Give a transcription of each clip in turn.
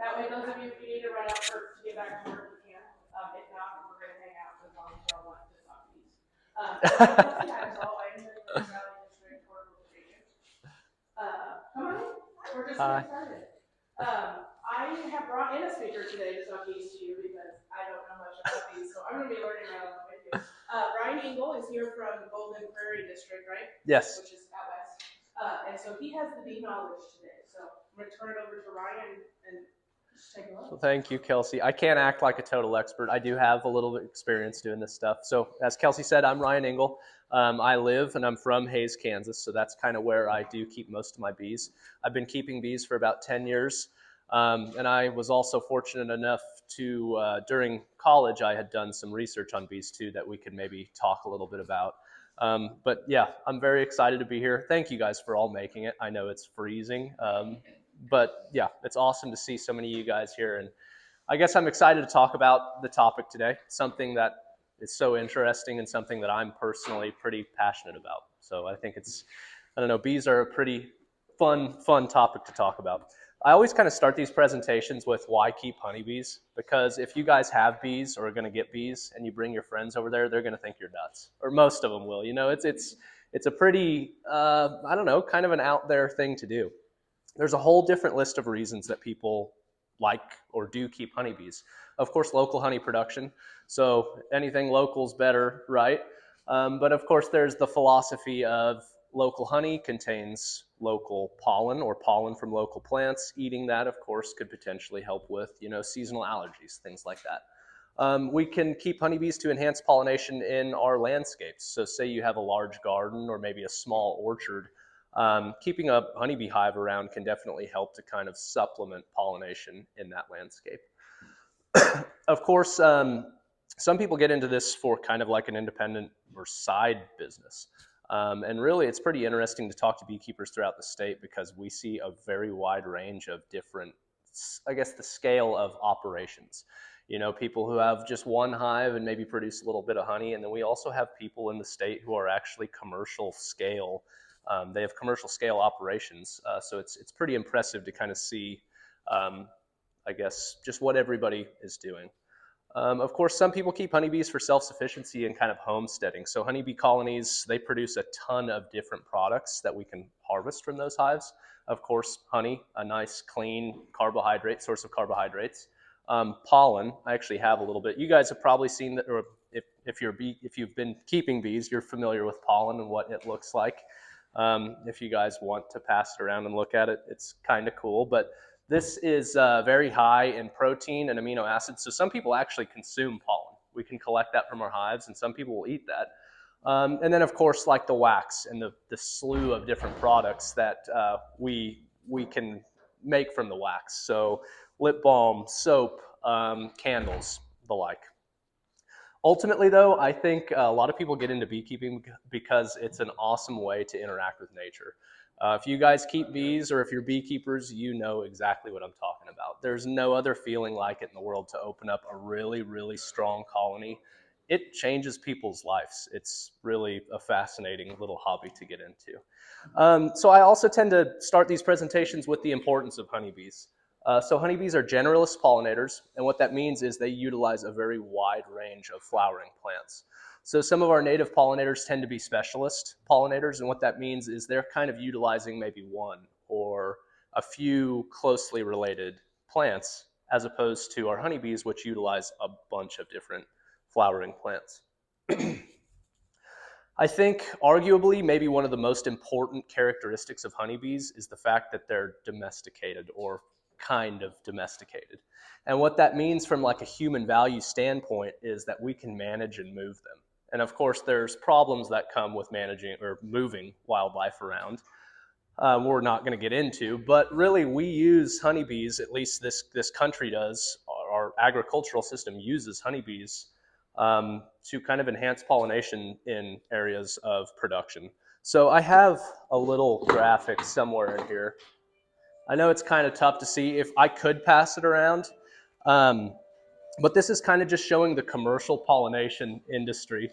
That way, those of you, if you need to run out to get back to work, you can. If not, we're going to hang out as long as y'all want to talk to these. So I'm Kelsey Hansel. I'm the Valley District Horticulture. Come on in. We're just getting started. I have brought in a speaker today to talk bees to you because I don't know much about bees, so I'm going to be learning around with you. Ryan Engel is here from Golden Prairie District, right? Yes. Which is out west. And so he has the bee knowledge today. So I'm going to turn it over to Ryan and take a look. Well, thank you, Kelsey. I can't act like a total expert. I do have a little bit of experience doing this stuff. So as Kelsey said, I'm Ryan Engel. I live and I'm from Hays, Kansas. So that's kind of where I do keep most of my bees. I've been keeping bees for about 10 years. And I was also fortunate enough to, during college, I had done some research on bees too that we could maybe talk a little bit about. But yeah, I'm very excited to be here. Thank you guys for all making it. I know it's freezing. But yeah, it's awesome to see so many of you guys here. And I guess I'm excited to talk about the topic today, something that is so interesting and something that I'm personally pretty passionate about. So I think I don't know, bees are a pretty fun topic to talk about. I always kind of start these presentations with why keep honeybees, because if you guys have bees or are going to get bees and you bring your friends over there, they're going to think you're nuts, or most of them will. You know, it's a pretty, I don't know, kind of an out there thing to do. There's a whole different list of reasons that people like or do keep honeybees. Of course, local honey production. So anything local is better, right? But of course, there's the philosophy of local honey contains local pollen or pollen from local plants. Eating that, of course, could potentially help with, seasonal allergies, things like that. We can keep honeybees to enhance pollination in our landscapes. So say you have a large garden or maybe a small orchard. Keeping a honeybee hive around can definitely help to kind of supplement pollination in that landscape. Of course, some people get into this for kind of like an independent or side business. And really, it's pretty interesting to talk to beekeepers throughout the state because we see a very wide range of different, I guess, the scale of operations. People who have just one hive and maybe produce a little bit of honey. And then we also have people in the state who are actually commercial scale. They have commercial scale operations, so it's pretty impressive to kind of see, I guess, just what everybody is doing. Of course, some people keep honeybees for self-sufficiency and kind of homesteading. So honeybee colonies, they produce a ton of different products that we can harvest from those hives. Of course, honey, a nice, clean source of carbohydrates. Pollen, I actually have a little bit. You guys have probably seen that, or if you've been keeping bees, you're familiar with pollen and what it looks like. If you guys want to pass it around and look at it, it's kind of cool. But this is very high in protein and amino acids. So some people actually consume pollen. We can collect that from our hives, and some people will eat that. And then, of course, like the wax and the slew of different products that we can make from the wax. So lip balm, soap, candles, the like. Ultimately, though, I think a lot of people get into beekeeping because it's an awesome way to interact with nature. If you guys keep bees or if you're beekeepers, you know exactly what I'm talking about. There's no other feeling like it in the world to open up a really, really strong colony. It changes people's lives. It's really a fascinating little hobby to get into. So I also tend to start these presentations with the importance of honeybees. So honeybees are generalist pollinators, and what that means is they utilize a very wide range of flowering plants. So some of our native pollinators tend to be specialist pollinators, and what that means is they're kind of utilizing maybe one or a few closely related plants, as opposed to our honeybees, which utilize a bunch of different flowering plants. I think arguably maybe one of the most important characteristics of honeybees is the fact that they're domesticated or kind of domesticated. And what that means from like a human value standpoint is that we can manage and move them. And of course, there's problems that come with managing or moving wildlife around. We're not going to get into, but really we use honeybees, at least this country does, our agricultural system uses honeybees to kind of enhance pollination in areas of production. So I have a little graphic somewhere in here. I know it's kind of tough to see if I could pass it around, but this is kind of just showing the commercial pollination industry.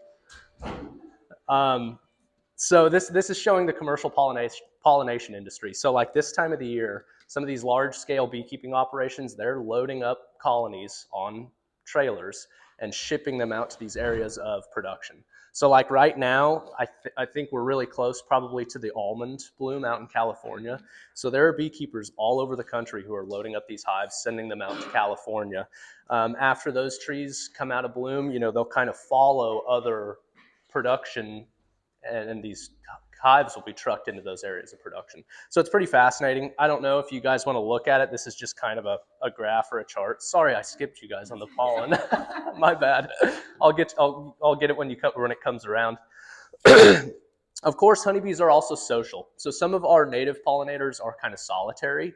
So this is showing the commercial pollination industry. So like this time of the year, some of these large-scale beekeeping operations, they're loading up colonies on trailers and shipping them out to these areas of production. So like right now, I think we're really close probably to the almond bloom out in California. So there are beekeepers all over the country who are loading up these hives, sending them out to California. After those trees come out of bloom, they'll kind of follow other production, and these hives will be trucked into those areas of production. So it's pretty fascinating. I don't know if you guys want to look at it. This is just kind of a graph or a chart. Sorry, I skipped you guys on the pollen. My bad. I'll get it when it comes around. Of course, honeybees are also social. So some of our native pollinators are kind of solitary.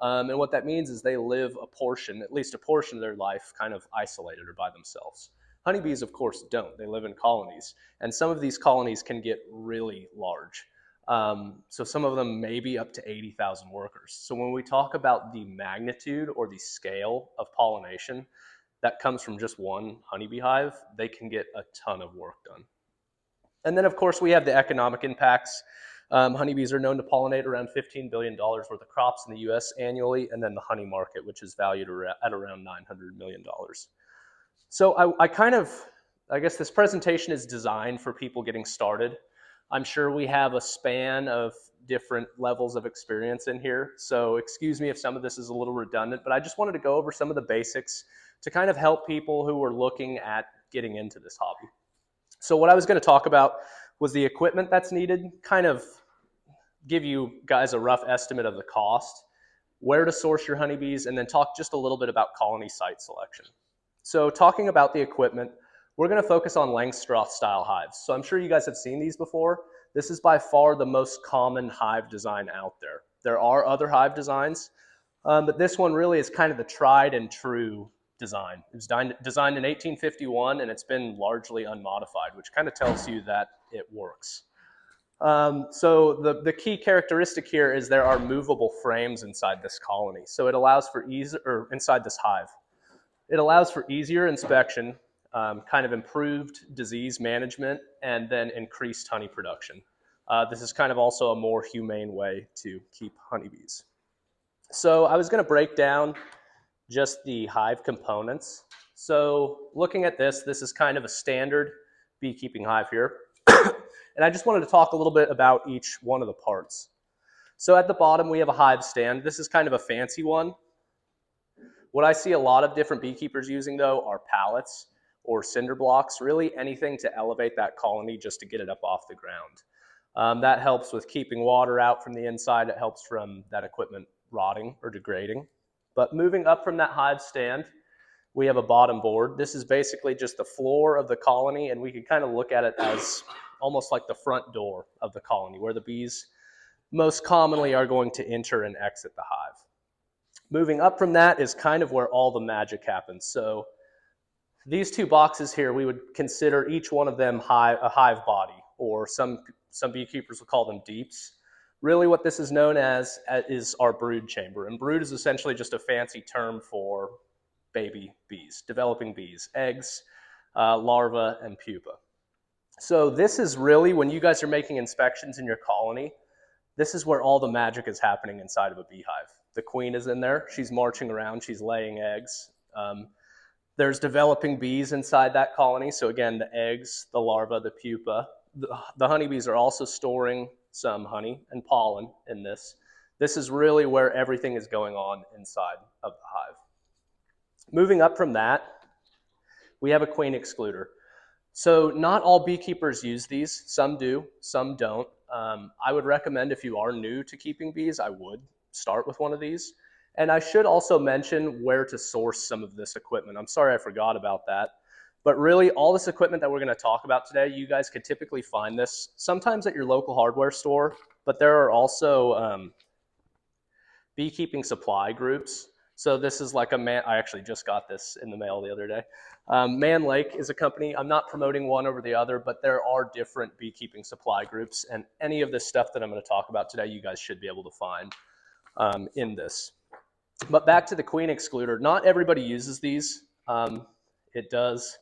And what that means is they live at least a portion of their life kind of isolated or by themselves. Honeybees, of course, don't. They live in colonies. And some of these colonies can get really large. So some of them may be up to 80,000 workers. So when we talk about the magnitude or the scale of pollination that comes from just one honeybee hive, they can get a ton of work done. And then, of course, we have the economic impacts. Honeybees are known to pollinate around $15 billion worth of crops in the U.S. annually, and then the honey market, which is valued at around $900 million. So I guess this presentation is designed for people getting started. I'm sure we have a span of different levels of experience in here, so excuse me if some of this is a little redundant, but I just wanted to go over some of the basics to kind of help people who are looking at getting into this hobby. So what I was going to talk about was the equipment that's needed, kind of give you guys a rough estimate of the cost, where to source your honeybees, and then talk just a little bit about colony site selection. So talking about the equipment, we're going to focus on Langstroth style hives. So I'm sure you guys have seen these before. This is by far the most common hive design out there. There are other hive designs, but this one really is kind of the tried and true design. It was designed in 1851, and it's been largely unmodified, which kind of tells you that it works. So the key characteristic here is there are movable frames inside this colony. So it allows for inside this hive. It allows for easier inspection, kind of improved disease management, and then increased honey production. This is kind of also a more humane way to keep honeybees. So I was going to break down just the hive components. So looking at this is kind of a standard beekeeping hive here. And I just wanted to talk a little bit about each one of the parts. So at the bottom, we have a hive stand. This is kind of a fancy one. What I see a lot of different beekeepers using, though, are pallets or cinder blocks, really anything to elevate that colony just to get it up off the ground. That helps with keeping water out from the inside. It helps from that equipment rotting or degrading. But moving up from that hive stand, we have a bottom board. This is basically just the floor of the colony, and we can kind of look at it as almost like the front door of the colony, where the bees most commonly are going to enter and exit the hive. Moving up from that is kind of where all the magic happens. So these two boxes here, we would consider each one of them a hive body, or some beekeepers will call them deeps. Really what this is known as is our brood chamber. And brood is essentially just a fancy term for baby bees, developing bees, eggs, larvae, and pupa. So this is really, when you guys are making inspections in your colony, this is where all the magic is happening inside of a beehive. The queen is in there. She's marching around. She's laying eggs. There's developing bees inside that colony. So again, the eggs, the larvae, the pupa. The honeybees are also storing some honey and pollen in this. This is really where everything is going on inside of the hive. Moving up from that, we have a queen excluder. So not all beekeepers use these. Some do, some don't. I would recommend, if you are new to keeping bees, I would start with one of these. And I should also mention where to source some of this equipment. I'm sorry I forgot about that. But really, all this equipment that we're going to talk about today, you guys could typically find this sometimes at your local hardware store, but there are also beekeeping supply groups. So this is like I actually just got this in the mail the other day. Man Lake is a company. I'm not promoting one over the other, but there are different beekeeping supply groups, and any of this stuff that I'm going to talk about today, you guys should be able to find in this. But back to the queen excluder. Not everybody uses these. It does,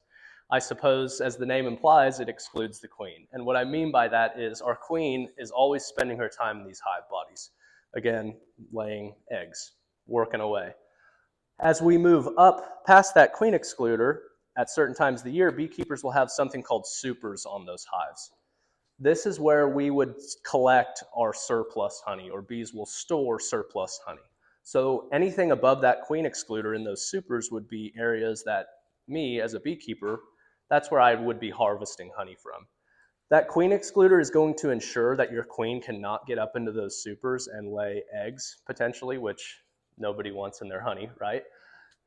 I suppose, as the name implies, it excludes the queen. And what I mean by that is our queen is always spending her time in these hive bodies. again, laying eggs, working away. As we move up past that queen excluder, at certain times of the year, beekeepers will have something called supers on those hives. This is where we would collect our surplus honey, or bees will store surplus honey. So anything above that queen excluder in those supers would be areas that me, as a beekeeper, that's where I would be harvesting honey from. That queen excluder is going to ensure that your queen cannot get up into those supers and lay eggs, potentially, which nobody wants in their honey, right?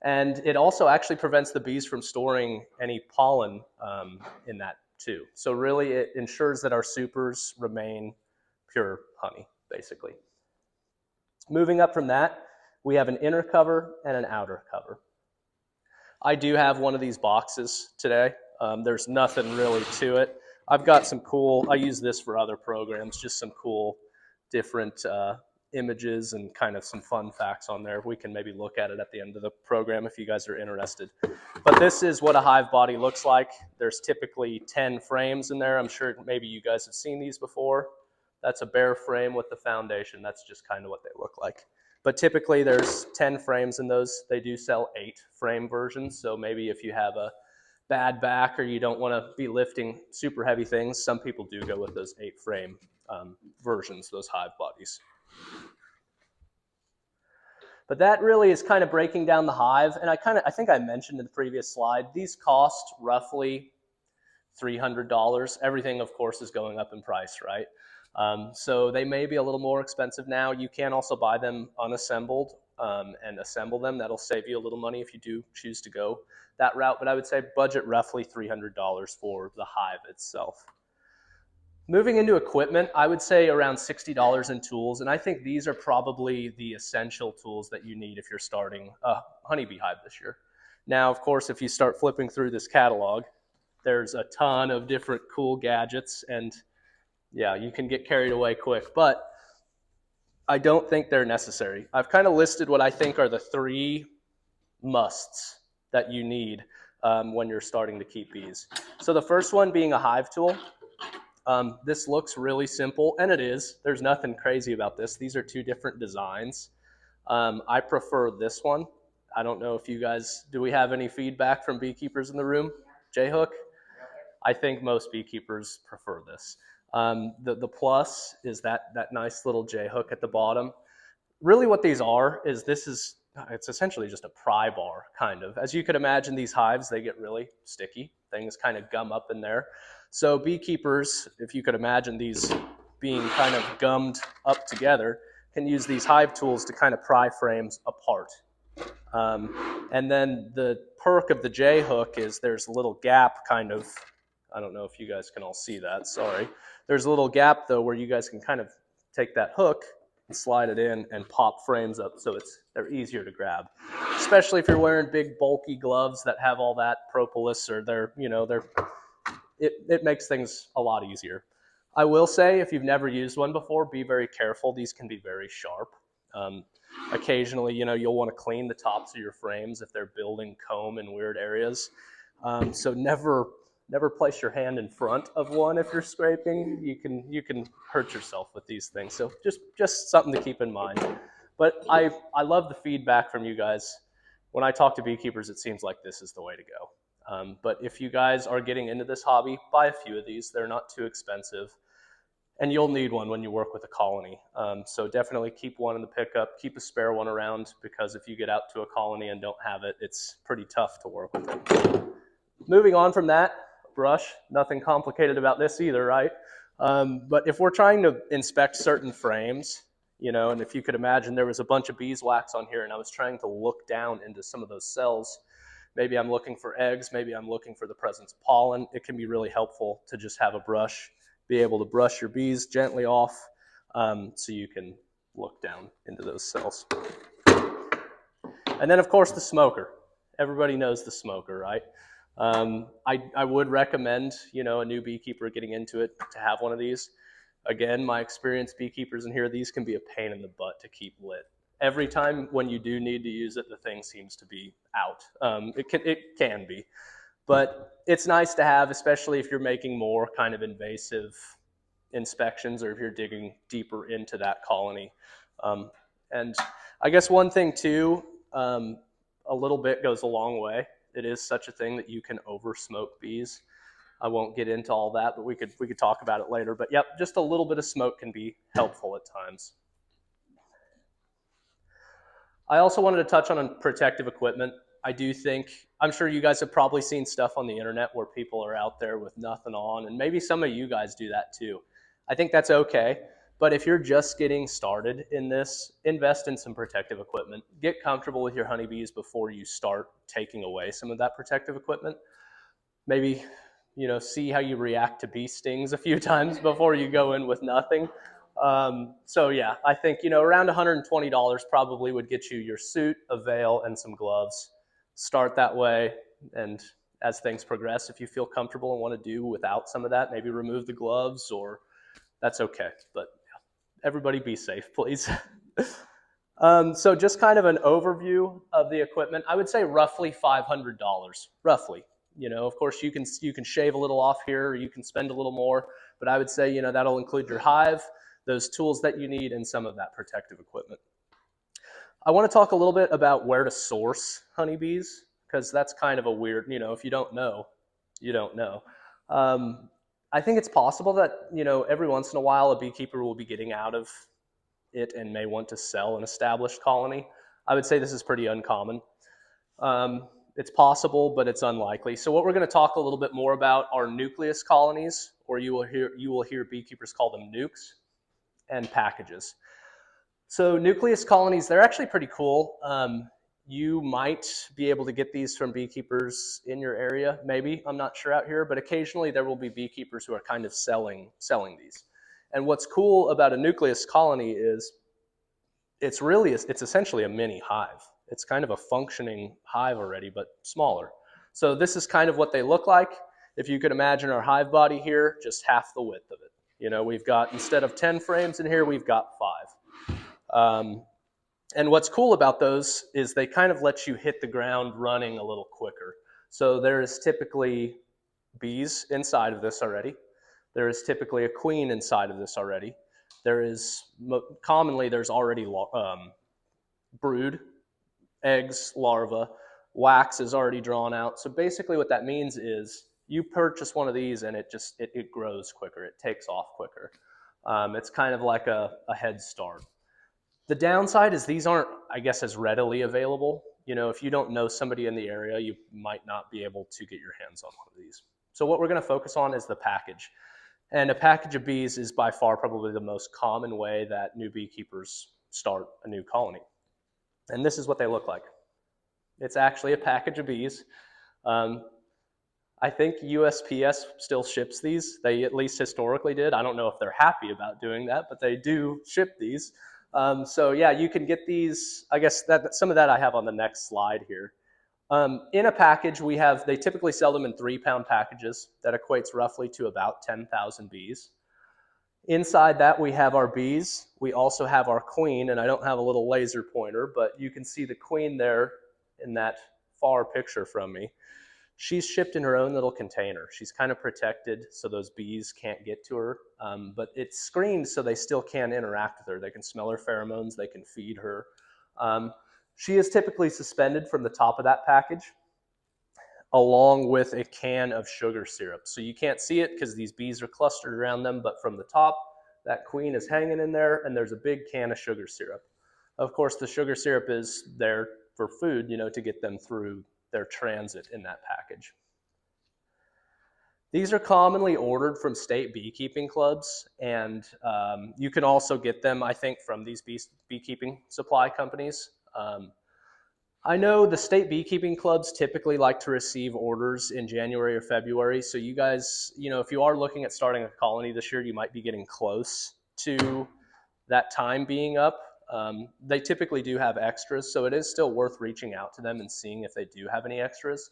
And it also actually prevents the bees from storing any pollen in that too. So really it ensures that our supers remain pure honey, basically. Moving up from that, we have an inner cover and an outer cover. I do have one of these boxes today. There's nothing really to it. I've got some cool, I use this for other programs, just some cool different images and kind of some fun facts on there. We can maybe look at it at the end of the program if you guys are interested. But this is what a hive body looks like. There's typically 10 frames in there. I'm sure maybe you guys have seen these before. That's a bare frame with the foundation. That's just kind of what they look like. But typically there's 10 frames in those. They do sell 8 frame versions. So maybe if you have a bad back or you don't want to be lifting super heavy things, some people do go with those 8 frame versions, those hive bodies. But that really is kind of breaking down the hive. And I think I mentioned in the previous slide, these cost roughly $300. Everything, of course, is going up in price, right? So they may be a little more expensive now. You can also buy them unassembled and assemble them. That'll save you a little money if you do choose to go that route. But I would say budget roughly $300 for the hive itself. Moving into equipment, I would say around $60 in tools. And I think these are probably the essential tools that you need if you're starting a honeybee hive this year. Now, of course, if you start flipping through this catalog, there's a ton of different cool gadgets, and yeah, you can get carried away quick, but I don't think they're necessary. I've kind of listed what I think are the 3 musts that you need when you're starting to keep bees. So the first one being a hive tool. This looks really simple, and it is. There's nothing crazy about this. These are 2 different designs. I prefer this one. I don't know if you guys, do we have any feedback from beekeepers in the room? J-hook? I think most beekeepers prefer this. The plus is that nice little J-hook at the bottom. Really what these are is it's essentially just a pry bar, kind of. As you could imagine, these hives, they get really sticky. Things kind of gum up in there. So beekeepers, if you could imagine these being kind of gummed up together, can use these hive tools to kind of pry frames apart. And then the perk of the J-hook is there's a little gap kind of, I don't know if you guys can all see that, sorry. There's a little gap though where you guys can kind of take that hook and slide it in and pop frames up so they're easier to grab. Especially if you're wearing big bulky gloves that have all that propolis, or it makes things a lot easier. I will say, if you've never used one before, be very careful. These can be very sharp. Occasionally, you'll want to clean the tops of your frames if they're building comb in weird areas. So never place your hand in front of one if you're scraping. You can hurt yourself with these things. So just something to keep in mind. But I love the feedback from you guys. When I talk to beekeepers, it seems like this is the way to go. But if you guys are getting into this hobby, buy a few of these. They're not too expensive. And you'll need one when you work with a colony. So definitely keep one in the pickup. Keep a spare one around, because if you get out to a colony and don't have it, it's pretty tough to work with it. Moving on from that, brush. Nothing complicated about this either, right? But if we're trying to inspect certain frames, and if you could imagine there was a bunch of beeswax on here and I was trying to look down into some of those cells, maybe I'm looking for eggs, maybe I'm looking for the presence of pollen, it can be really helpful to just have a brush, be able to brush your bees gently off so you can look down into those cells. And then, of course, the smoker. Everybody knows the smoker, right? I would recommend, a new beekeeper getting into it to have one of these. Again, my experienced beekeepers in here, these can be a pain in the butt to keep lit. Every time when you do need to use it, the thing seems to be out. It can be. But it's nice to have, especially if you're making more kind of invasive inspections or if you're digging deeper into that colony. And I guess one thing too, a little bit goes a long way. It is such a thing that you can over smoke bees. I won't get into all that, but we could talk about it later. But yep, just a little bit of smoke can be helpful at times. I also wanted to touch on protective equipment. I do think, I'm sure you guys have probably seen stuff on the internet where people are out there with nothing on, and maybe some of you guys do that too. I think that's okay. But if you're just getting started in this, invest in some protective equipment. Get comfortable with your honeybees before you start taking away some of that protective equipment. Maybe, see how you react to bee stings a few times before you go in with nothing. So yeah, I think, around $120 probably would get you your suit, a veil, and some gloves. Start that way, and as things progress, if you feel comfortable and want to do without some of that, maybe remove the gloves, or that's okay. But yeah, everybody be safe, please. So just kind of an overview of the equipment. I would say roughly $500, roughly. Of course, you can shave a little off here, or you can spend a little more, but I would say, that'll include your hive, those tools that you need, and some of that protective equipment. I want to talk a little bit about where to source honeybees, because that's kind of a weird, if you don't know, you don't know. I think it's possible that, every once in a while a beekeeper will be getting out of it and may want to sell an established colony. I would say this is pretty uncommon. It's possible, but it's unlikely. So what we're going to talk a little bit more about are nucleus colonies, or you will hear beekeepers call them nukes, and packages. So nucleus colonies, they're actually pretty cool. You might be able to get these from beekeepers in your area, maybe, I'm not sure out here, but occasionally there will be beekeepers who are kind of selling these. And what's cool about a nucleus colony is it's essentially a mini hive. It's kind of a functioning hive already, but smaller. So this is kind of what they look like. If you could imagine our hive body here, just half the width of it. We've got, instead of 10 frames in here, we've got 5. And what's cool about those is they kind of let you hit the ground running a little quicker. So there is typically bees inside of this already. There is typically a queen inside of this already. Commonly there's already brood, eggs, larvae, wax is already drawn out. So basically what that means is you purchase one of these and it grows quicker, it takes off quicker. It's kind of like a head start. The downside is these aren't, I guess, as readily available. If you don't know somebody in the area, you might not be able to get your hands on one of these. So what we're going to focus on is the package. And a package of bees is by far probably the most common way that new beekeepers start a new colony. And this is what they look like. It's actually a package of bees. I think USPS still ships these. They at least historically did. I don't know if they're happy about doing that, but they do ship these. So yeah, you can get these. I guess that some of that I have on the next slide here. In a package, they typically sell them in 3-pound packages. That equates roughly to about 10,000 bees. Inside that, we have our bees. We also have our queen, and I don't have a little laser pointer, but you can see the queen there in that far picture from me. She's shipped in her own little container. She's kind of protected so those bees can't get to her, but it's screened so they still can interact with her. They can smell her pheromones, they can feed her. She is typically suspended from the top of that package along with a can of sugar syrup. So you can't see it because these bees are clustered around them, but from the top, that queen is hanging in there and there's a big can of sugar syrup. Of course, the sugar syrup is there for food, to get them through their transit in that package. These are commonly ordered from state beekeeping clubs, and you can also get them, I think, from these beekeeping supply companies. I know the state beekeeping clubs typically like to receive orders in January or February, so you guys, if you are looking at starting a colony this year, you might be getting close to that time being up. They typically do have extras, so it is still worth reaching out to them and seeing if they do have any extras.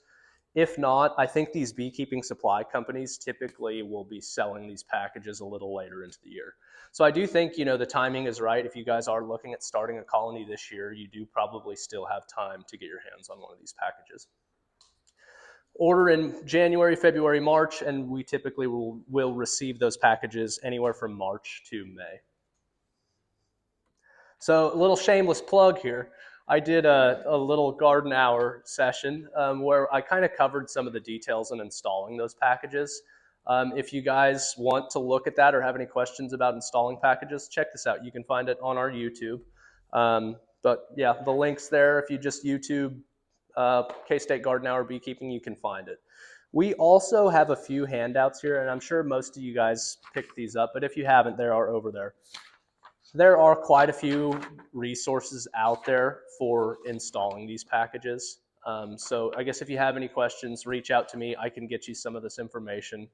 If not, I think these beekeeping supply companies typically will be selling these packages a little later into the year. So I do think, the timing is right. If you guys are looking at starting a colony this year, you do probably still have time to get your hands on one of these packages. Order in January, February, March, and we typically will receive those packages anywhere from March to May. So a little shameless plug here. I did a little garden hour session where I kind of covered some of the details in installing those packages. If you guys want to look at that or have any questions about installing packages, check this out. You can find it on our YouTube. But yeah, the link's there. If you just YouTube K-State Garden Hour Beekeeping, you can find it. We also have a few handouts here, and I'm sure most of you guys picked these up, but if you haven't, they are over there. There are quite a few resources out there for installing these packages. So I guess if you have any questions, reach out to me. I can get you some of this information.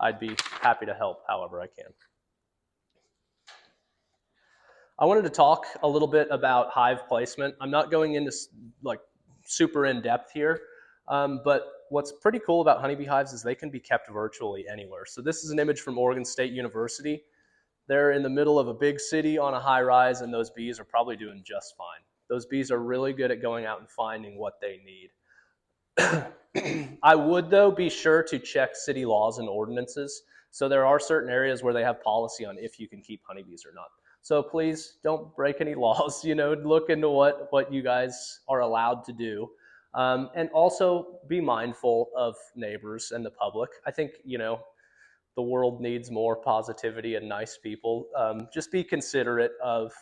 I'd be happy to help however I can. I wanted to talk a little bit about hive placement. I'm not going into like super in depth here, but what's pretty cool about honeybee hives is they can be kept virtually anywhere. So this is an image from Oregon State University. They're in the middle of a big city on a high rise, and those bees are probably doing just fine. Those bees are really good at going out and finding what they need. I would, though, be sure to check city laws and ordinances. So there are certain areas where they have policy on if you can keep honeybees or not. So please don't break any laws, look into what you guys are allowed to do. And also be mindful of neighbors and the public. I think, the world needs more positivity and nice people. Just be considerate of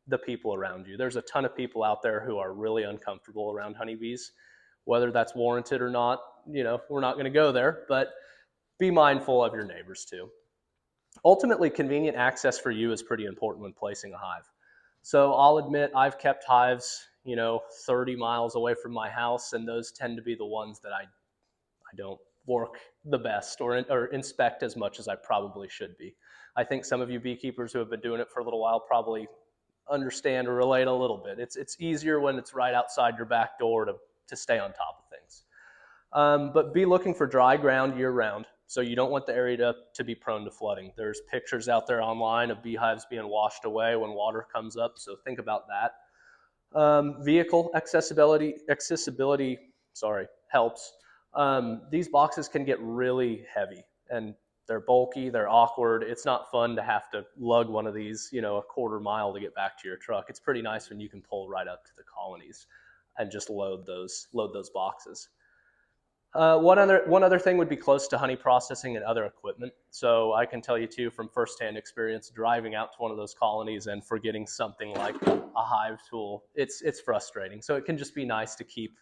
the people around you. There's a ton of people out there who are really uncomfortable around honeybees. Whether that's warranted or not, we're not going to go there, but be mindful of your neighbors too. Ultimately, convenient access for you is pretty important when placing a hive. So I'll admit I've kept hives, 30 miles away from my house, and those tend to be the ones that I don't work the best or inspect as much as I probably should be. I think some of you beekeepers who have been doing it for a little while probably understand or relate a little bit. It's easier when it's right outside your back door to stay on top of things. But be looking for dry ground year round. So you don't want the area to be prone to flooding. There's pictures out there online of beehives being washed away when water comes up, so think about that. Vehicle accessibility helps. These boxes can get really heavy, and they're bulky, they're awkward. It's not fun to have to lug one of these, a quarter mile to get back to your truck. It's pretty nice when you can pull right up to the colonies and just load those boxes. One other thing would be close to honey processing and other equipment. So I can tell you too from firsthand experience driving out to one of those colonies and forgetting something like a hive tool. It's frustrating. So it can just be nice to keep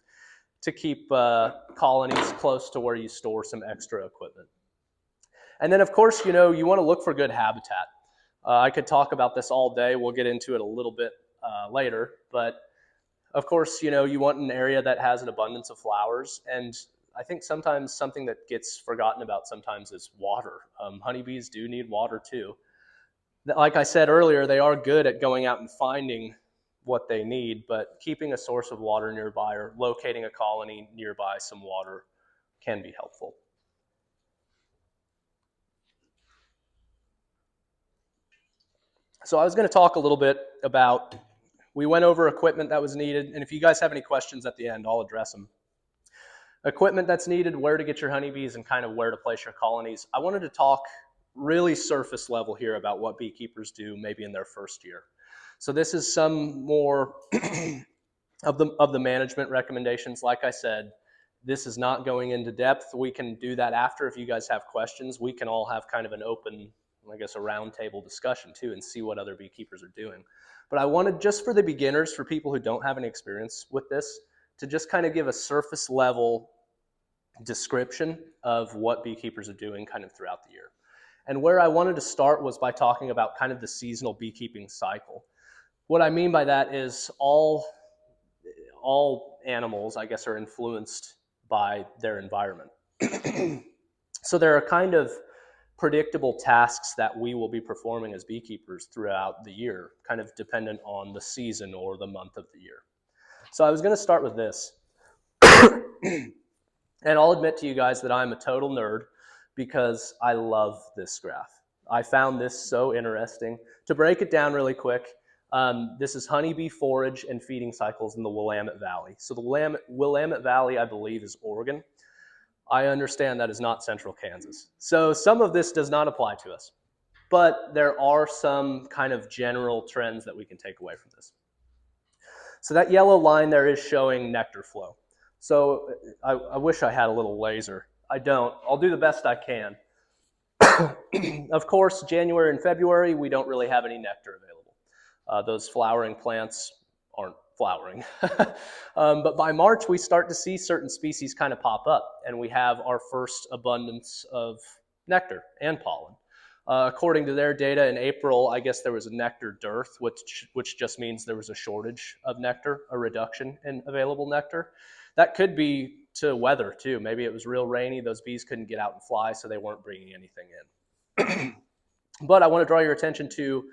colonies close to where you store some extra equipment. And then of course, you want to look for good habitat. I could talk about this all day. We'll get into it a little bit later, but of course, you want an area that has an abundance of flowers, and I think sometimes something that gets forgotten about sometimes is water. Honeybees do need water too. Like I said earlier, they are good at going out and finding what they need, but keeping a source of water nearby or locating a colony nearby some water can be helpful. So I was going to talk a little bit about, we went over equipment that was needed, and if you guys have any questions at the end, I'll address them. Equipment that's needed, where to get your honeybees, and kind of where to place your colonies. I wanted to talk really surface level here about what beekeepers do maybe in their first year. So this is some more of the management recommendations. Like I said, this is not going into depth. We can do that after if you guys have questions. We can all have kind of an open, I guess, a roundtable discussion too and see what other beekeepers are doing. But I wanted, just for the beginners, for people who don't have any experience with this, to just kind of give a surface level description of what beekeepers are doing kind of throughout the year. And where I wanted to start was by talking about kind of the seasonal beekeeping cycle. What I mean by that is all animals, I guess, are influenced by their environment. So there are kind of predictable tasks that we will be performing as beekeepers throughout the year, kind of dependent on the season or the month of the year. So I was going to start with this. And I'll admit to you guys that I'm a total nerd because I love this graph. I found this so interesting. To break it down really quick, this is honeybee forage and feeding cycles in the Willamette Valley. So the Willamette Valley, I believe, is Oregon. I understand that is not central Kansas. So some of this does not apply to us. but there are some kind of general trends that we can take away from this. So that yellow line there is showing nectar flow. So I wish I had a little laser. I don't. I'll do the best I can. Of course, January and February, we don't really have any nectar available. Those flowering plants aren't flowering. But by March, we start to see certain species kind of pop up, and we have our first abundance of nectar and pollen. According to their data, in April, I guess there was a nectar dearth, which just means there was a shortage of nectar, a reduction in available nectar. That could be to weather too. Maybe it was real rainy, those bees couldn't get out and fly, so they weren't bringing anything in. But I want to draw your attention to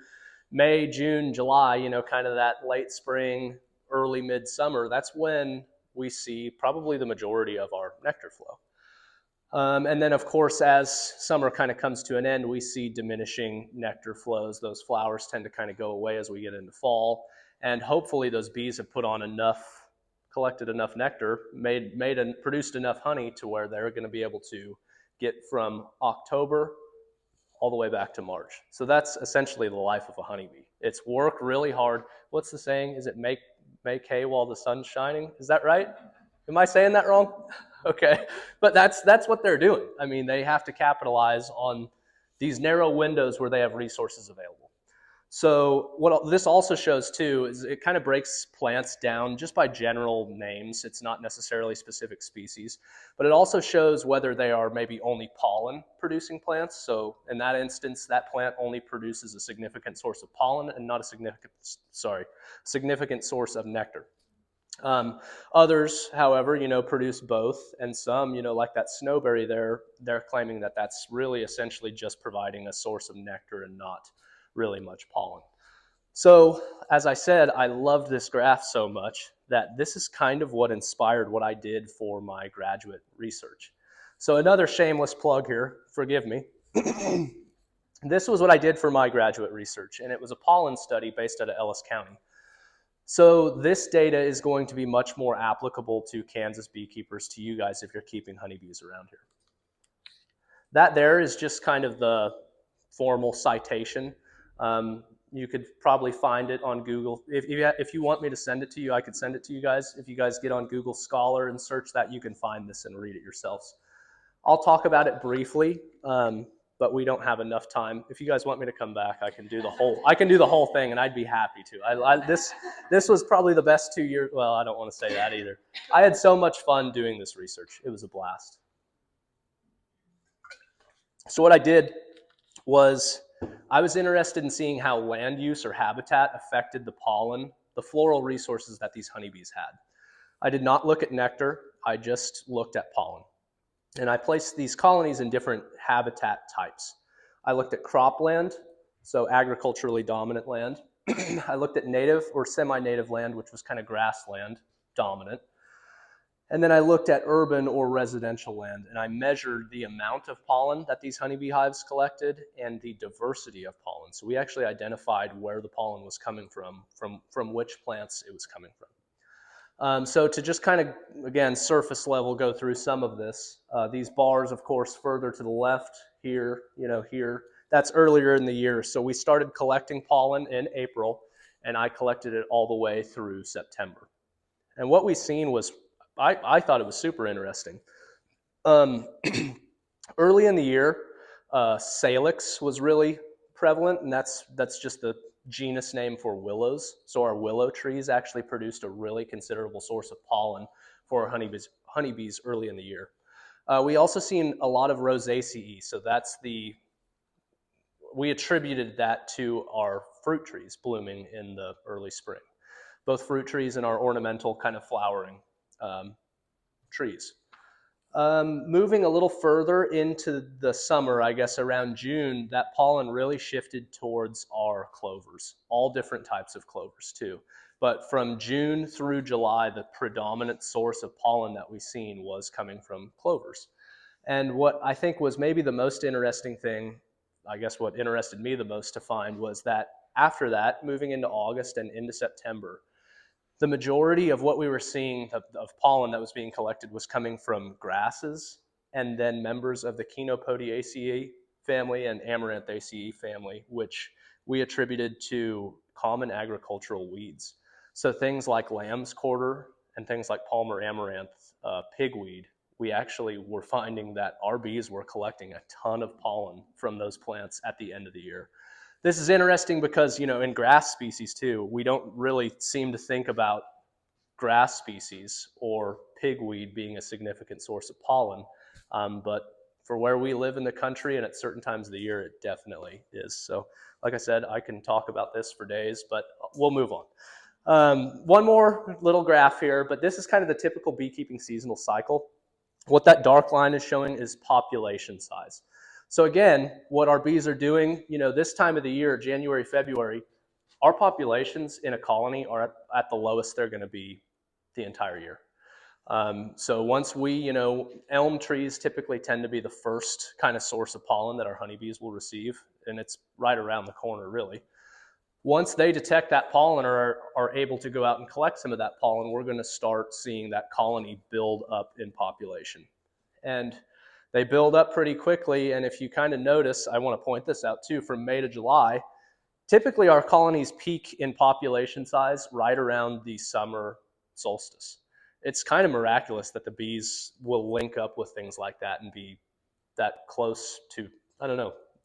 May, June, July, kind of that late spring, early midsummer. That's when we see probably the majority of our nectar flow. And then, of course, as summer kind of comes to an end, we see diminishing nectar flows. Those flowers tend to kind of go away as we get into fall. And hopefully those bees have collected enough nectar, produced enough honey to where they're going to be able to get from October all the way back to March. So that's essentially the life of a honeybee. It's work really hard. What's the saying? Is it make hay while the sun's shining? Is that right? Am I saying that wrong? Okay. But that's what they're doing. I mean, they have to capitalize on these narrow windows where they have resources available. So what this also shows too is it kind of breaks plants down just by general names. It's not necessarily specific species, but it also shows whether they are maybe only pollen producing plants. So in that instance, that plant only produces a significant source of pollen and not a significant source of nectar. Others, however, produce both, and some, like that snowberry there, they're claiming that that's really essentially just providing a source of nectar and not really much pollen. So, as I said, I loved this graph so much that this is kind of what inspired what I did for my graduate research. So another shameless plug here, forgive me. This was what I did for my graduate research, and it was a pollen study based out of Ellis County. So this data is going to be much more applicable to Kansas beekeepers, to you guys if you're keeping honeybees around here. That there is just kind of the formal citation. You could probably find it on Google. If you want me to send it to you, I could send it to you guys. If you guys get on Google Scholar and search that, you can find this and read it yourselves. I'll talk about it briefly, but we don't have enough time. If you guys want me to come back, I can do the whole thing, and I'd be happy to. This was probably the best 2 years. Well, I don't want to say that either. I had so much fun doing this research. It was a blast. So what I did was I was interested in seeing how land use or habitat affected the pollen, the floral resources that these honeybees had. I did not look at nectar. I just looked at pollen. And I placed these colonies in different habitat types. I looked at cropland, so agriculturally dominant land. I looked at native or semi-native land, which was kind of grassland dominant. And then I looked at urban or residential land, and I measured the amount of pollen that these honeybee hives collected and the diversity of pollen. So we actually identified where the pollen was coming from which plants it was coming from. So to just kind of, again, surface level go through some of this, these bars, of course, further to the left here, here, that's earlier in the year. So we started collecting pollen in April, and I collected it all the way through September. And what we seen was, I thought it was super interesting. Early in the year, salix was really prevalent, and that's just the genus name for willows. So our willow trees actually produced a really considerable source of pollen for our honeybees early in the year. We also seen a lot of rosaceae, so we attributed that to our fruit trees blooming in the early spring. Both fruit trees and our ornamental kind of flowering trees. Moving a little further into the summer, I guess around June, that pollen really shifted towards our clovers, all different types of clovers too. But from June through July, the predominant source of pollen that we seen was coming from clovers. And what I think was maybe the most interesting thing, I guess what interested me the most to find, was that after that, moving into August and into September, the majority of what we were seeing of pollen that was being collected was coming from grasses and then members of the Chenopodiaceae family and Amaranth family, which we attributed to common agricultural weeds. So things like lamb's quarter and things like Palmer amaranth, pigweed, we actually were finding that our bees were collecting a ton of pollen from those plants at the end of the year. This is interesting because, in grass species too, we don't really seem to think about grass species or pigweed being a significant source of pollen. But for where we live in the country and at certain times of the year, it definitely is. So, like I said, I can talk about this for days, but we'll move on. One more little graph here, but this is kind of the typical beekeeping seasonal cycle. What that dark line is showing is population size. So again, what our bees are doing, this time of the year, January, February, our populations in a colony are at the lowest they're going to be the entire year. So once elm trees typically tend to be the first kind of source of pollen that our honeybees will receive, and it's right around the corner, really. Once they detect that pollen or are able to go out and collect some of that pollen, we're going to start seeing that colony build up in population. And they build up pretty quickly, and if you kind of notice, I want to point this out too, from May to July, typically our colonies peak in population size right around the summer solstice. It's kind of miraculous that the bees will link up with things like that and be that close to,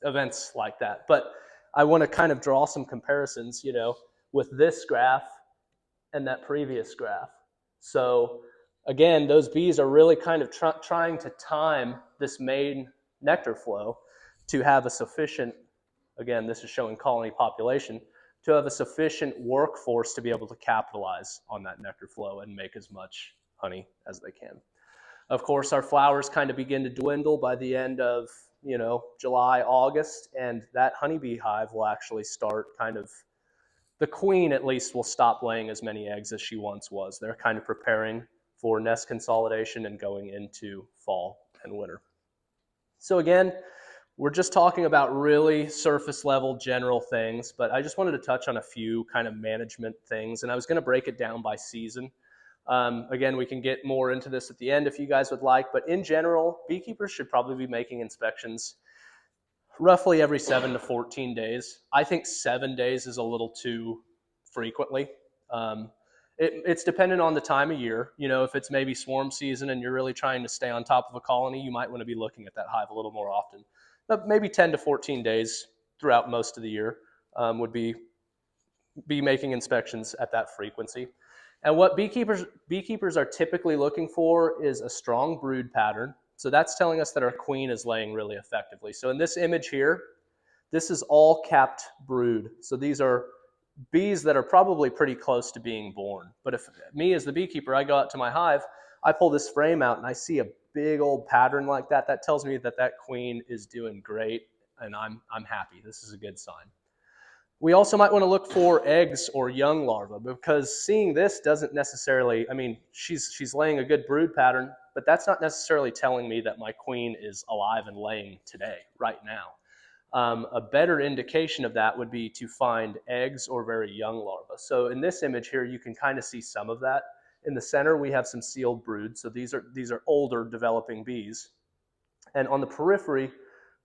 events like that. But I want to kind of draw some comparisons, with this graph and that previous graph. So again, those bees are really kind of trying to time this main nectar flow to have a sufficient, again, this is showing colony population, to have a sufficient workforce to be able to capitalize on that nectar flow and make as much honey as they can. Of course, our flowers kind of begin to dwindle by the end of, July, August, and that honeybee hive will actually start the queen at least will stop laying as many eggs as she once was. They're kind of preparing for nest consolidation and going into fall and winter. So again, we're just talking about really surface level general things, but I just wanted to touch on a few kind of management things, and I was going to break it down by season. Again, we can get more into this at the end if you guys would like, but in general, beekeepers should probably be making inspections roughly every 7 to 14 days. I think 7 days is a little too frequently. It's dependent on the time of year. If it's maybe swarm season and you're really trying to stay on top of a colony, you might want to be looking at that hive a little more often. But maybe 10 to 14 days throughout most of the year would be making inspections at that frequency. And what beekeepers are typically looking for is a strong brood pattern. So that's telling us that our queen is laying really effectively. So in this image here, this is all capped brood. So these are bees that are probably pretty close to being born. But if me as the beekeeper, I go out to my hive, I pull this frame out and I see a big old pattern like that, that tells me that that queen is doing great and I'm happy. This is a good sign. We also might want to look for eggs or young larvae, because seeing this doesn't necessarily, she's laying a good brood pattern, but that's not necessarily telling me that my queen is alive and laying today, right now. A better indication of that would be to find eggs or very young larvae. So in this image here, you can kind of see some of that. In the center, we have some sealed brood. So these are older developing bees. And on the periphery,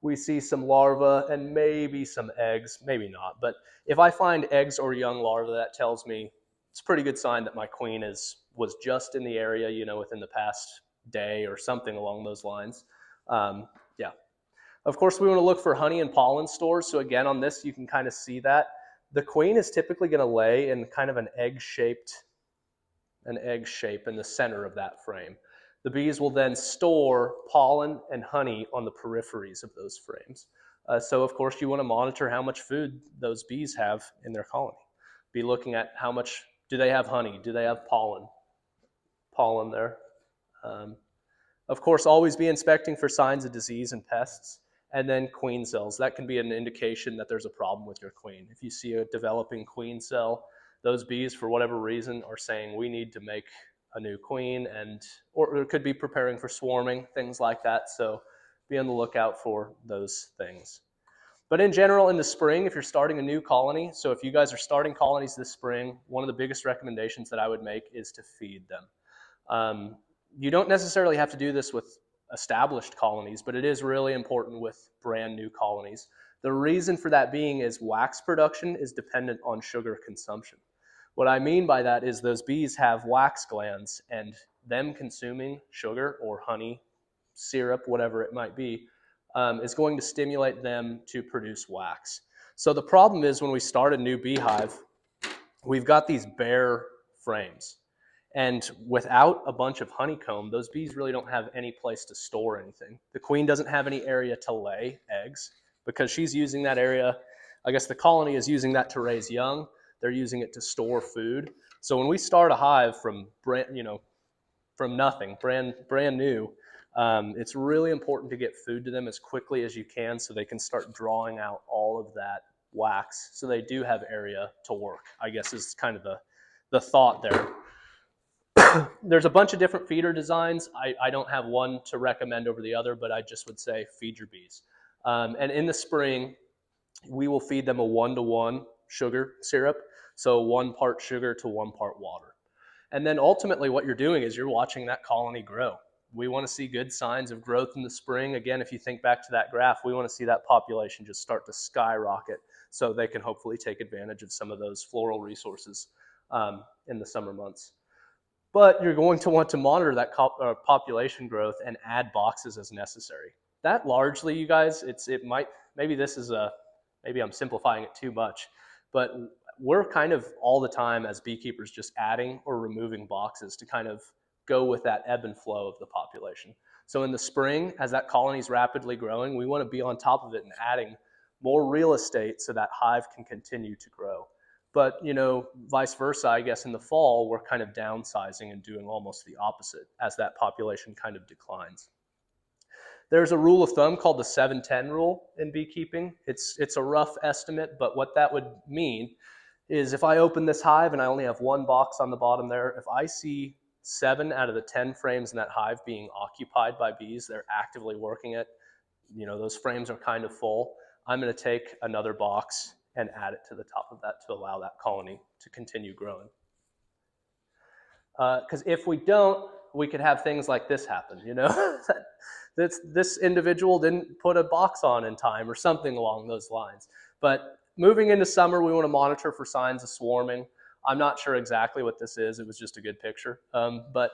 we see some larvae and maybe some eggs, maybe not. But if I find eggs or young larvae, that tells me it's a pretty good sign that my queen was just in the area, within the past day or something along those lines. Yeah. Of course, we want to look for honey and pollen stores. So again, on this, you can kind of see that. The queen is typically going to lay in kind of an egg shape in the center of that frame. The bees will then store pollen and honey on the peripheries of those frames. So of course, you want to monitor how much food those bees have in their colony. Be looking at how much, do they have honey? Do they have pollen there? Of course, always be inspecting for signs of disease and pests. And then queen cells. That can be an indication that there's a problem with your queen. If you see a developing queen cell, those bees, for whatever reason, are saying we need to make a new queen, or it could be preparing for swarming, things like that. So be on the lookout for those things. But in general, in the spring, if you're starting a new colony, so if you guys are starting colonies this spring, one of the biggest recommendations that I would make is to feed them. You don't necessarily have to do this with established colonies, but it is really important with brand new colonies. The reason for that being is wax production is dependent on sugar consumption. What I mean by that is those bees have wax glands, and them consuming sugar or honey, syrup, whatever it might be, is going to stimulate them to produce wax. So the problem is when we start a new beehive, we've got these bare frames. And without a bunch of honeycomb, those bees really don't have any place to store anything. The queen doesn't have any area to lay eggs because she's using that area. I guess the colony is using that to raise young. They're using it to store food. So when we start a hive from from nothing, brand new, it's really important to get food to them as quickly as you can so they can start drawing out all of that wax so they do have area to work, I guess is kind of the thought there. There's a bunch of different feeder designs. I don't have one to recommend over the other, but I just would say feed your bees. And in the spring, we will feed them a 1-to-1 sugar syrup, so 1 part sugar to 1 part water. And then ultimately what you're doing is you're watching that colony grow. We want to see good signs of growth in the spring. Again, if you think back to that graph, we want to see that population just start to skyrocket so they can hopefully take advantage of some of those floral resources in the summer months. But you're going to want to monitor that population growth and add boxes as necessary. That largely, you guys, maybe I'm simplifying it too much, but we're kind of all the time as beekeepers just adding or removing boxes to kind of go with that ebb and flow of the population. So in the spring, as that colony is rapidly growing, we want to be on top of it and adding more real estate so that hive can continue to grow. But, vice versa, I guess in the fall, we're kind of downsizing and doing almost the opposite as that population kind of declines. There's a rule of thumb called the 7-10 rule in beekeeping. It's a rough estimate, but what that would mean is if I open this hive and I only have 1 box on the bottom there, if I see 7 out of the 10 frames in that hive being occupied by bees, they're actively working it, those frames are kind of full, I'm going to take another box and add it to the top of that to allow that colony to continue growing. Because if we don't, we could have things like this happen, this individual didn't put a box on in time or something along those lines. But moving into summer, we want to monitor for signs of swarming. I'm not sure exactly what this is. It was just a good picture. But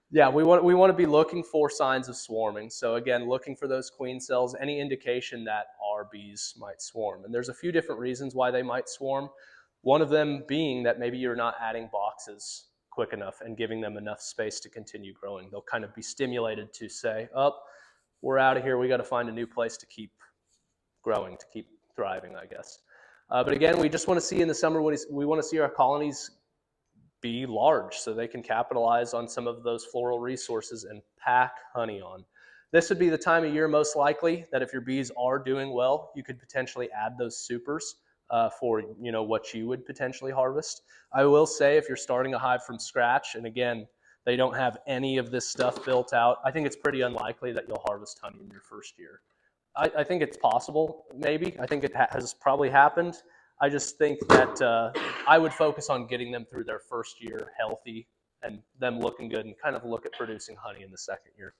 yeah, we want to be looking for signs of swarming. So again, looking for those queen cells, any indication that our bees might swarm. And there's a few different reasons why they might swarm. One of them being that maybe you're not adding boxes quick enough and giving them enough space to continue growing. They'll kind of be stimulated to say, we're out of here. We got to find a new place to keep growing, to keep thriving, I guess. But again, we just want to see in the summer, we want to see our colonies be large so they can capitalize on some of those floral resources and pack honey on. This would be the time of year most likely that if your bees are doing well, you could potentially add those supers for what you would potentially harvest. I will say if you're starting a hive from scratch, and again, they don't have any of this stuff built out, I think it's pretty unlikely that you'll harvest honey in your first year. I think it's possible, maybe. I think it has probably happened. I just think that I would focus on getting them through their first year healthy and them looking good and kind of look at producing honey in the second year.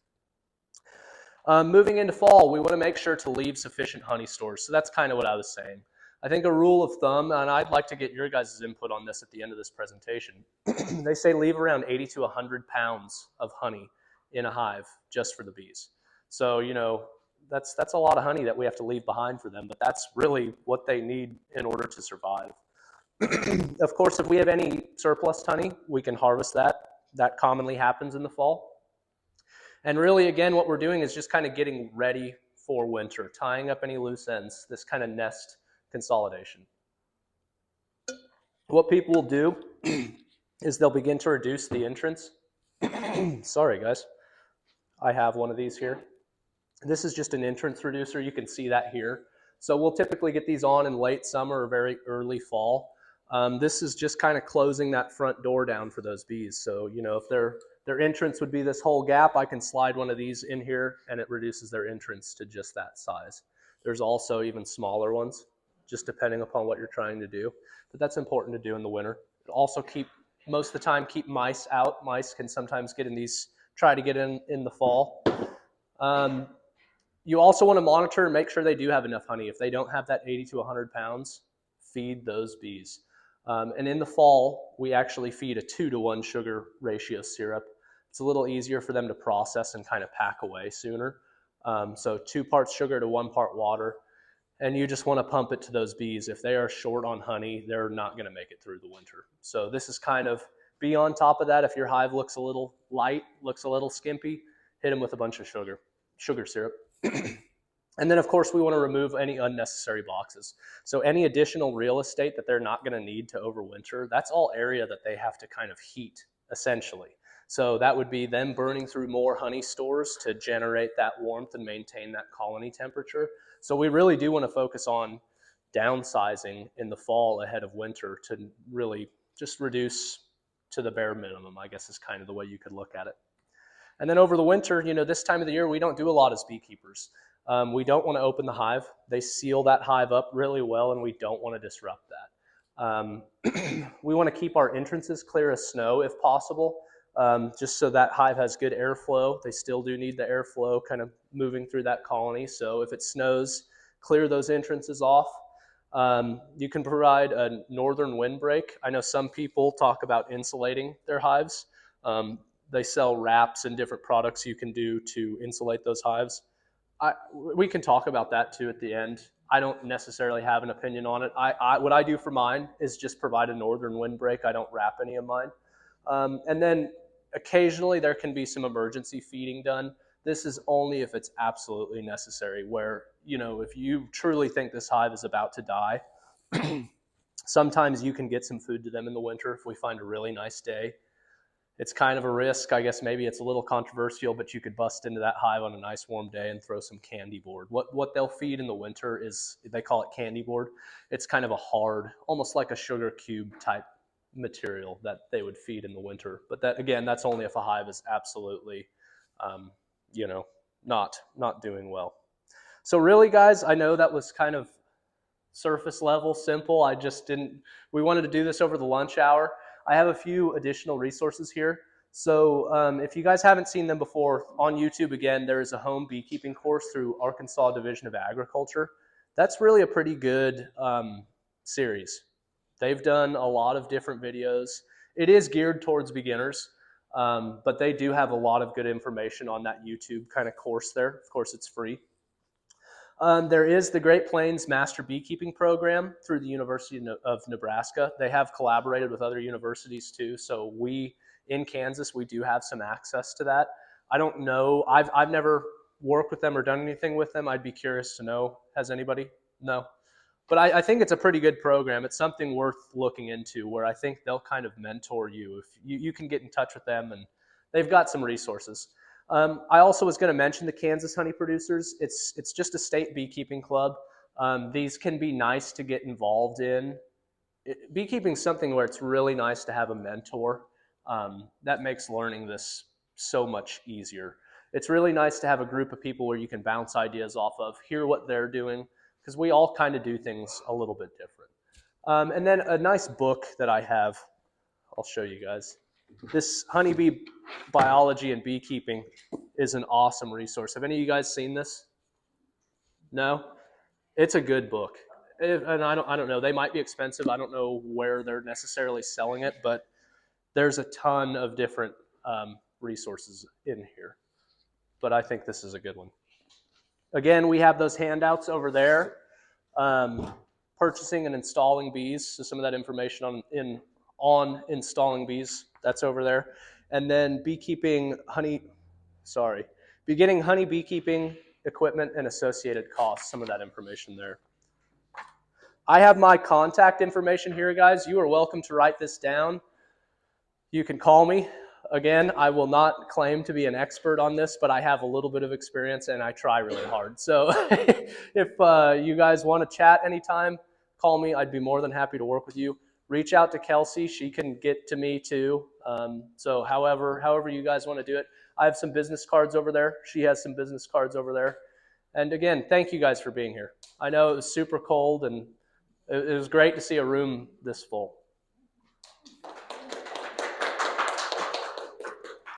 Moving into fall, we want to make sure to leave sufficient honey stores. So that's kind of what I was saying. I think a rule of thumb, and I'd like to get your guys' input on this at the end of this presentation, they say leave around 80 to 100 pounds of honey in a hive just for the bees. So, that's a lot of honey that we have to leave behind for them, but that's really what they need in order to survive. Of course, if we have any surplus honey, we can harvest that. That commonly happens in the fall. And really, again, what we're doing is just kind of getting ready for winter, tying up any loose ends, this kind of nest consolidation. What people will do is they'll begin to reduce the entrance. Sorry, guys. I have one of these here. This is just an entrance reducer. You can see that here. So we'll typically get these on in late summer or very early fall. This is just kind of closing that front door down for those bees. So, if their entrance would be this whole gap, I can slide one of these in here and it reduces their entrance to just that size. There's also even smaller ones, just depending upon what you're trying to do. But that's important to do in the winter. Also most of the time, keep mice out. Mice can sometimes get in these, try to get in the fall. You also want to monitor and make sure they do have enough honey. If they don't have that 80 to 100 pounds, feed those bees. And in the fall, we actually feed a 2-to-1 sugar ratio syrup. It's a little easier for them to process and kind of pack away sooner. So 2 parts sugar to 1 part water. And you just want to pump it to those bees. If they are short on honey, they're not going to make it through the winter. So this is kind of, be on top of that. If your hive looks a little light, looks a little skimpy, hit them with a bunch of sugar syrup. And then, of course, we want to remove any unnecessary boxes. So any additional real estate that they're not going to need to overwinter, that's all area that they have to kind of heat, essentially. So that would be them burning through more honey stores to generate that warmth and maintain that colony temperature. So we really do want to focus on downsizing in the fall ahead of winter to really just reduce to the bare minimum, I guess is kind of the way you could look at it. And then over the winter, this time of the year, we don't do a lot as beekeepers. We don't want to open the hive. They seal that hive up really well, and we don't want to disrupt that. We want to keep our entrances clear of snow if possible, just so that hive has good airflow. They still do need the airflow kind of moving through that colony. So if it snows, clear those entrances off. You can provide a northern windbreak. I know some people talk about insulating their hives. They sell wraps and different products you can do to insulate those hives. We can talk about that too at the end. I don't necessarily have an opinion on it. What I do for mine is just provide a northern windbreak. I don't wrap any of mine. And then occasionally there can be some emergency feeding done. This is only if it's absolutely necessary, where, if you truly think this hive is about to die, sometimes you can get some food to them in the winter if we find a really nice day. It's kind of a risk. I guess maybe it's a little controversial, but you could bust into that hive on a nice warm day and throw some candy board. What they'll feed in the winter is, they call it candy board. It's kind of a hard, almost like a sugar cube type material that they would feed in the winter. But that, again, that's only if a hive is absolutely, not doing well. So really, guys, I know that was kind of surface level, simple. We wanted to do this over the lunch hour. I have a few additional resources here. So if you guys haven't seen them before, on YouTube, again, there is a home beekeeping course through Arkansas Division of Agriculture. That's really a pretty good series. They've done a lot of different videos. It is geared towards beginners, but they do have a lot of good information on that YouTube kind of course there. Of course, it's free. There is the Great Plains Master Beekeeping Program through the University of Nebraska. They have collaborated with other universities too, so in Kansas, we do have some access to that. I don't know, I've never worked with them or done anything with them. I'd be curious to know. Has anybody? No. But I think it's a pretty good program. It's something worth looking into, where I think they'll kind of mentor you. If you can get in touch with them, and they've got some resources. I also was going to mention the Kansas Honey Producers. It's just a state beekeeping club. These can be nice to get involved in. Beekeeping is something where it's really nice to have a mentor. That makes learning this so much easier. It's really nice to have a group of people where you can bounce ideas off of, hear what they're doing, because we all kind of do things a little bit different. And then a nice book that I have, I'll show you guys. This Honeybee Biology and Beekeeping is an awesome resource. Have any of you guys seen this? No? It's a good book. And I don't know, they might be expensive. I don't know where they're necessarily selling it, but there's a ton of different resources in here. But I think this is a good one. Again, we have those handouts over there. Purchasing and installing bees. So some of that information on installing bees, that's over there. And then beginning honey beekeeping equipment and associated costs, some of that information there. I have my contact information here, guys. You are welcome to write this down. You can call me. Again, I will not claim to be an expert on this, but I have a little bit of experience and I try really hard. So if you guys want to chat anytime, call me. I'd be more than happy to work with you. Reach out to Kelsey. She can get to me too. So however you guys want to do it. I have some business cards over there. She has some business cards over there. And again, thank you guys for being here. I know it was super cold and it was great to see a room this full.